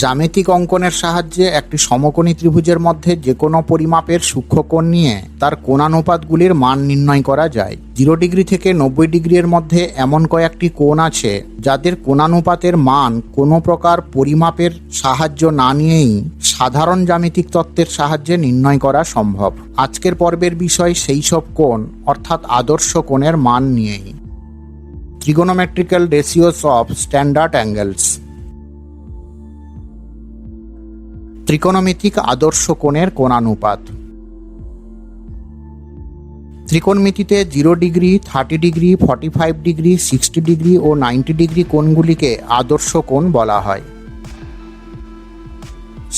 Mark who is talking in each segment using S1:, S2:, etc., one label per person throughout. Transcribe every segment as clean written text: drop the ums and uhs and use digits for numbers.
S1: জ্যামিতিক অঙ্কনের সাহায্যে একটি সমকোণী ত্রিভুজের মধ্যে যে কোনো পরিমাপের সূক্ষ্মকোণ নিয়ে তার কোণানুপাতগুলির মান নির্ণয় করা যায়। 0 ডিগ্রি থেকে 90 ডিগ্রির মধ্যে এমন কয়েকটি কোণ আছে যাদের কোণানুপাতের মান কোনো প্রকার পরিমাপের সাহায্য না নিয়েই সাধারণ জ্যামিতিক তত্ত্বের সাহায্যে নির্ণয় করা সম্ভব। আজকের পর্বের বিষয় সেই সব কোণ অর্থাৎ আদর্শ কোণের মান নিয়েই। Trigonometrical ratios of standard angles. ত্রিকোণমিতিক আদর্শ কোণের কোণানুপাত। ত্রিকোণমিতিতে 0 ডিগ্রি, 30 ডিগ্রি, 45 ডিগ্রি, 60 ডিগ্রি ও 90 ডিগ্রি কোণগুলিকে আদর্শ কোণ বলা হয়।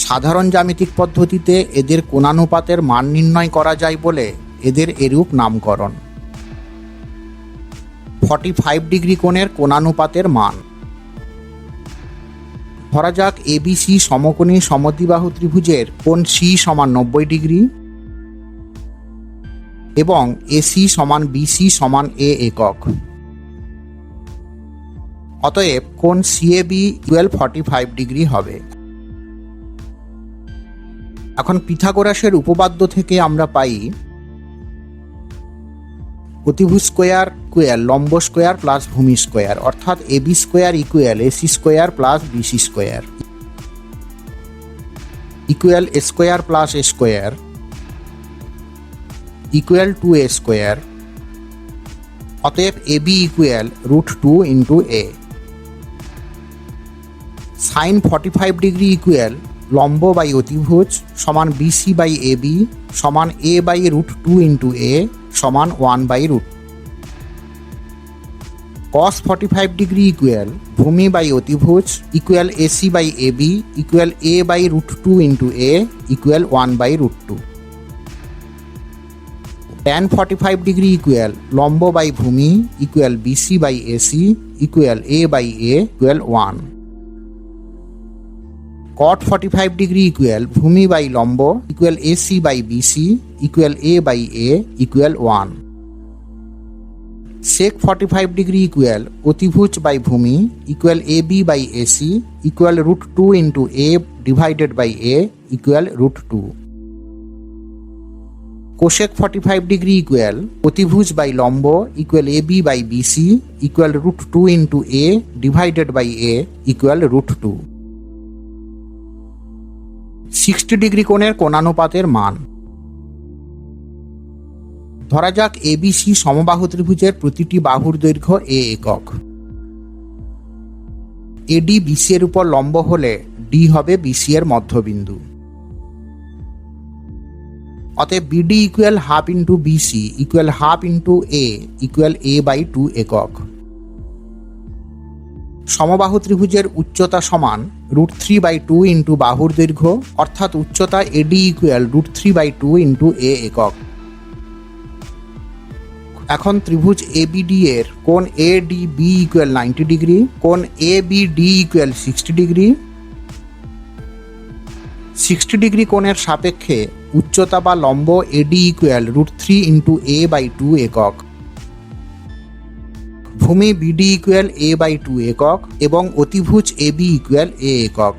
S1: সাধারণ জ্যামিতিক পদ্ধতিতে এদের কোণানুপাতের মান নির্ণয় করা যায় বলে এদের এরূপ নামকরণ। 45 ডিগ্রি কোণের কোণানুপাতের মান। ধরা যাক এবিসি সমকোণী সমদ্বিবাহু ত্রিভুজের কোণ সি সমান 90 ডিগ্রি এবং এসি সমান বিসি সমান এ একক। অতএব কোণ সিএবি ইকুয়াল 45 ডিগ্রি হবে। এখন পিথাগোরাসের উপপাদ্য থেকে আমরা পাই অতিভুজ স্কোয়ার ইকুয়াল লম্ব স্কোয়ার প্লাস ভূমি স্কোয়ার, অর্থাৎ AB square equal AC square plus BC square equal a square plus a square equal to a square. অতএব AB equal √2 into a. Sine 45 degree equal লম্ব বাই অতিভুজ সমান BC by AB সমান এ by √2 into এ সমান 1/√। cos 45 degree equal ভূমি by অতিভুজ equal AC by AB equal A by √2 into A equal 1/√2। tan 45 degree equal লম্ব by ভূমি equal BC by AC equal A by A equal 1। cot 45 degree equal ভূমি by লম্ব equal AC by BC equal A by A equal 1। sec 45 degree equal অতিভুজ by ভূমি equal AB by AC equal √2 into a divided by A equal √2। cosec 45 degree equal অতিভুজ by লম্ব equal AB by BC equal √2 into a divided by A equal √2। 60 degree কোণের কোণানুপাতের মান। ধরা যাক ABC সমবাহু ত্রিভুজের প্রতিটি বাহুর দৈর্ঘ্য এ একক। এডি বিসি এর উপর লম্ব হলে ডি হবে বিসি এর মধ্যবিন্দু। অতএব BD equal half into BC equal half into A equal A by 2 একক। সমবাহু ত্রিভুজের উচ্চতা সমান √3/2 ইন্টু বাহুর দৈর্ঘ্য, অর্থাৎ উচ্চতা এডি ইকুয়াল √3/2 ইন্টু এ একক। এখন ত্রিভুজ এবিডি এর কোণ এডিবি ইকুয়াল 90 ডিগ্রি, কোণ এবিডি ইকুয়াল 60 ডিগ্রি। 60 ডিগ্রি কোণের সাপেক্ষে উচ্চতা বা লম্ব AD equal √3 into a by 2 একক। ভূমি বিডি ইকুয়াল এ বাই 2 একক এবং অতিভুজ এবি ইকুয়াল এ একক।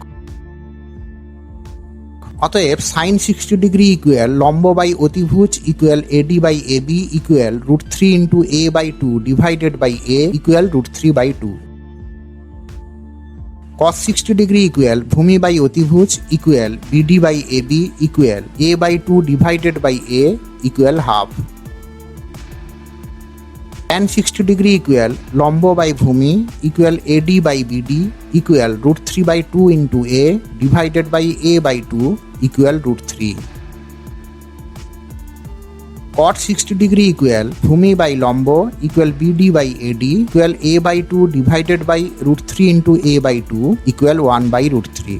S1: অতএব সাইন 60 ডিগ্রি ইকুয়াল লম্ব বাই অতিভুজ equal AD by AB equal √3 into a by 2 divided by A equal √3/2। cos 60 degree equal ভূমি বাই অতিভুজ equal BD by AB equal A by 2 divided by A equal half. tan 60 degree equal লম্ব by ভূমি equal AD by BD equal √3/2 into a divided by a by 2 equal √3। cot 60 degree equal ভূমি by লম্ব equal BD by AD equal A by 2 divided by √3 into a by 2 equal 1/√3।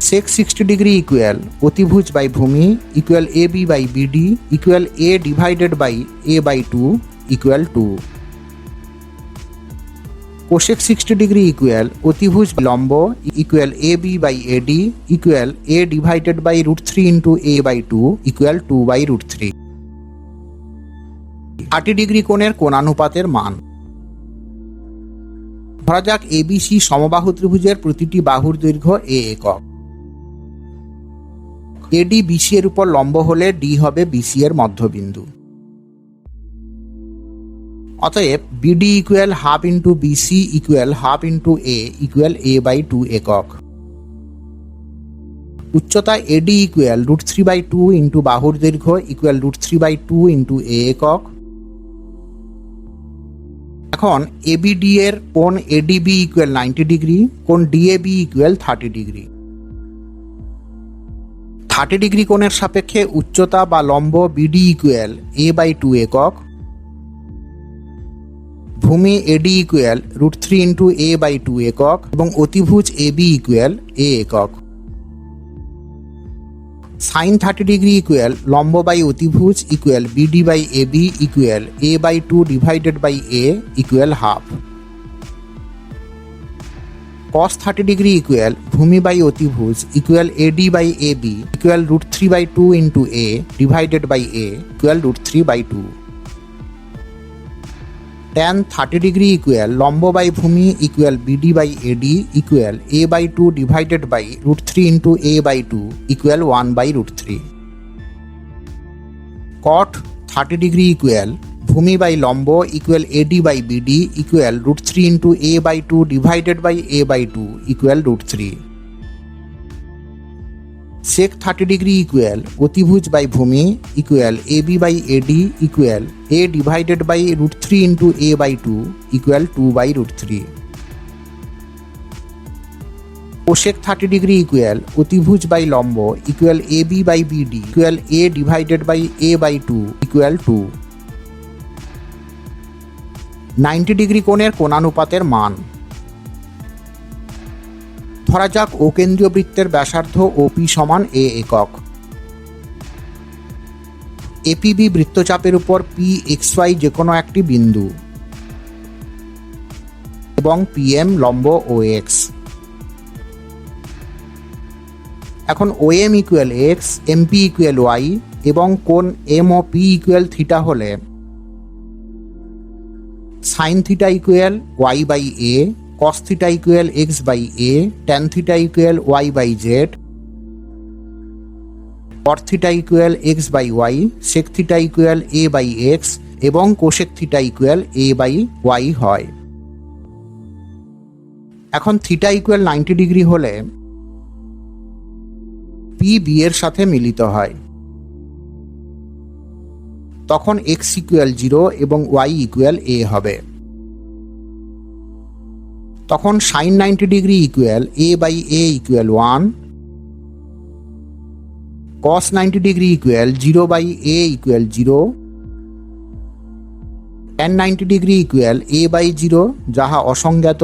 S1: sec 60 degree equal অতিভুজ by ভূমি equal AB by BD equal a divided by a by 2 equal 2। cosec 60 degree equal অতিভুজ লম্ব equal AB by AD equal a divided by √3 into a by 2 equal 2/√3। 30 degree কোণের কোণানুপাতের মান। ধরা যাক ABC সমবাহু ত্রিভুজের প্রতিটি বাহুর দৈর্ঘ্য এ একক। এডি বিসি এর উপর লম্ব হলে ডি হবে বিসি এর মধ্যবিন্দু। অতএব BD equal half into BC equal half into এ ইকুয়াল a/2 একক। উচ্চতা এডি ইকুয়াল √3/2 ইন্টু বাহুর দৈর্ঘ্য ইকুয়াল √3/2 ইন্টু এ একক। এখন এবিডি এর কোণ এডিবি ইকুয়াল 90 ডিগ্রি, কোণ ডিএবি ইকুয়াল 30 ডিগ্রি। 30 ডিগ্রি কোণের সাপেক্ষে উচ্চতা বা লম্ব বিডি ইকুয়াল a/2 একক। ভূমি এডি ইকুয়াল √3 ইন্টু a/2 একক এবং অতিভুজ এবি ইকুয়াল এ একক। সাইন 30 ডিগ্রি ইকুয়াল লম্ব বাই অতিভুজ equal BD by AB equal a/2 divided by A equal half. Cos 30 degree equal ভূমি বাই অতিভুজ equal AD by AB equal √3/2 into a divided by A equal √3/2। Tan 30 degree equal লম্ব by ভূমি equal BD by AD equal a/2 divided by √3 into a/2 equal 1/√3। Cot 30 degree equal ভূমি by লম্ব equal AD by BD equal √3 into a/2 divided by a/2 equal √3। Sec 30 degree equal অতিভুজ by ভূমি equal AB by AD equal a divided by √3 into a/2 equal 2/√3। Cosec 30 degree equal অতিভুজ by লম্ব equal AB by BD equal a divided by a/2 equal 2। 90 degree কোণের কোণানুপাতের মান। ধরা যাক ও কেন্দ্রীয় বৃত্তের ব্যাসার্ধ ওপি সমান এ একক। এপিবি বৃত্তচাপের উপর পি এক্স ওয়াই যে কোনো একটি বিন্দু এবং পিএম লম্ব ও এক্স। এখন OM equal X, MP equal Y এবং কোণ M O P equal theta হলে sine theta equal Y by A, cos theta equal X by A, tan theta equal Y by Z, cot theta equal X by Y, sec theta equal A by X এবং cosec theta equal A by Y হয়। এখন theta equal 90 degree হলে P B এর সাথে মিলিত হয়। তখন x equal 0 এবং ওয়াই ইকুয়াল এ হবে। তখন sine 90 degree equal A by A equal 1, cos 90 degree equal 0 by A equal 0, tan 90 degree equal A by 0 যাহা অসংজ্ঞাত,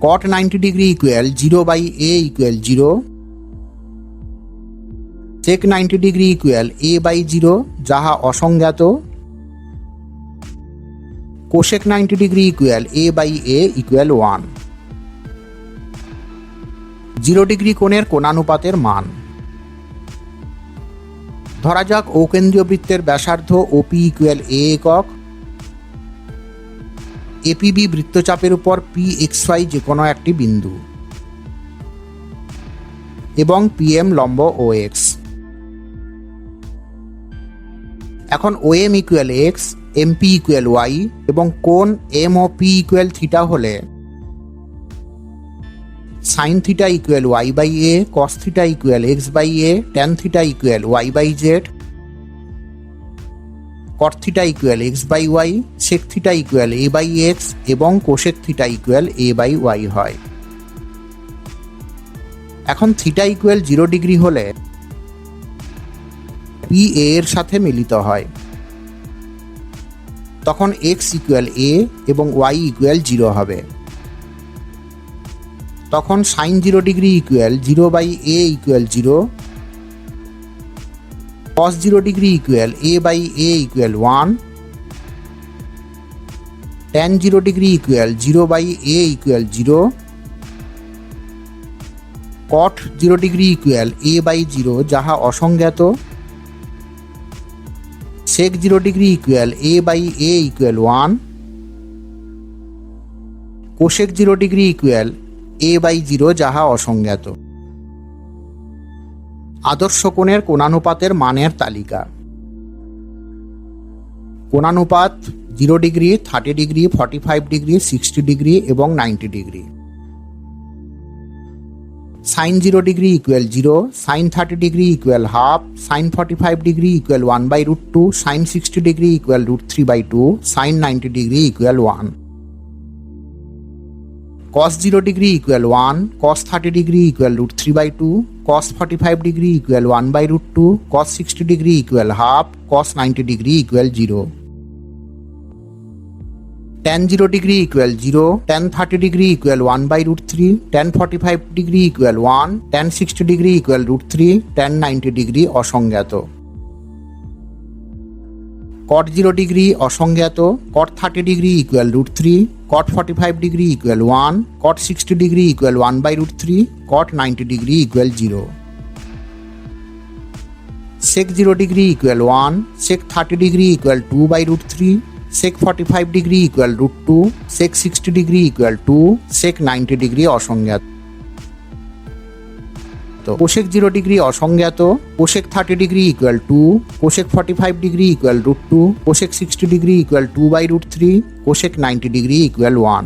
S1: cot 90 degree equal 0 by A equal 0, sec 90 degree equal A by 0 যাহা অসংজ্ঞাত, cosec 90 degree equal A by A equal 1। 0 degree কোণের কোণানুপাতের মান। ধরা যাক ও কেন্দ্রীয় বৃত্তের ব্যাসার্ধ ওপি ইকুয়াল এ একক। এপিবি বৃত্তচাপের উপর পি এক্স ওয়াই যে কোনো একটি বিন্দু এবং পিএম লম্ব ও এক্স। এখন OM equal X, MP equal Y এবং কোণ M O P equal theta হলে sine theta equal Y by A, cos theta equal X by A, tan theta equal Y by Z, cot theta equal X by Y, sec theta equal A by X এবং cosec theta equal A by Y হয়। এখন theta equal 0 degree হলে P A এর সাথে মিলিত হয়। তখন x equal এ এবং ওয়াই ইকুয়াল 0 হবে। তখন sine 0 degree equal 0 by A equal 0, cos 0 degree equal A by A equal 1, tan 0 degree equal 0 by A equal 0, cot 0 degree equal A by 0 যাহা অসংজ্ঞাত, sec 0 degree equal A by A equal 1, cosec 0 degree equal a/0 যাহা অসংজ্ঞাত। আদর্শ কোণের কোণানুপাতের মানের তালিকা। কোণানুপাত 0 ডিগ্রি, 30 ডিগ্রি, 45 ডিগ্রি, 60 ডিগ্রি এবং 90 degree. Sine 0 degree equal 0, sine 30 degree equal half, sine 45 degree equal 1/√2, sine 60 degree equal √3/2, sine 90 degree equal 1। cos 0 degree equal 1, cos 30 degree equal √3/2, cos 45 degree equal 1/√2, cos 60 degree equal half, cos 90 degree equal 0। tan 0 degree equal 0, tan 30 degree equal 1/√3, tan 45 degree equal 1, tan 60 degree equal √3, tan 90 degree অসংজ্ঞাত। cot 0 degree অসংজ্ঞাত, cot 30 degree equal √3, cot 45 degree equal 1, cot 60 degree equal 1/√3, cot 90 degree equal 0। sec 0 degree equal 1, sec 30 degree equal 2/√3, sec 45 degree equal √2, sec 60 degree equal 2, sec 90 degree অসংজ্ঞাত। Cosec 0 degree অসংজ্ঞাত, cosec 30 degree equal 2, cosec 45 degree equal √2, cosec 60 degree equal 2/√3, cosec 90 degree equal 1।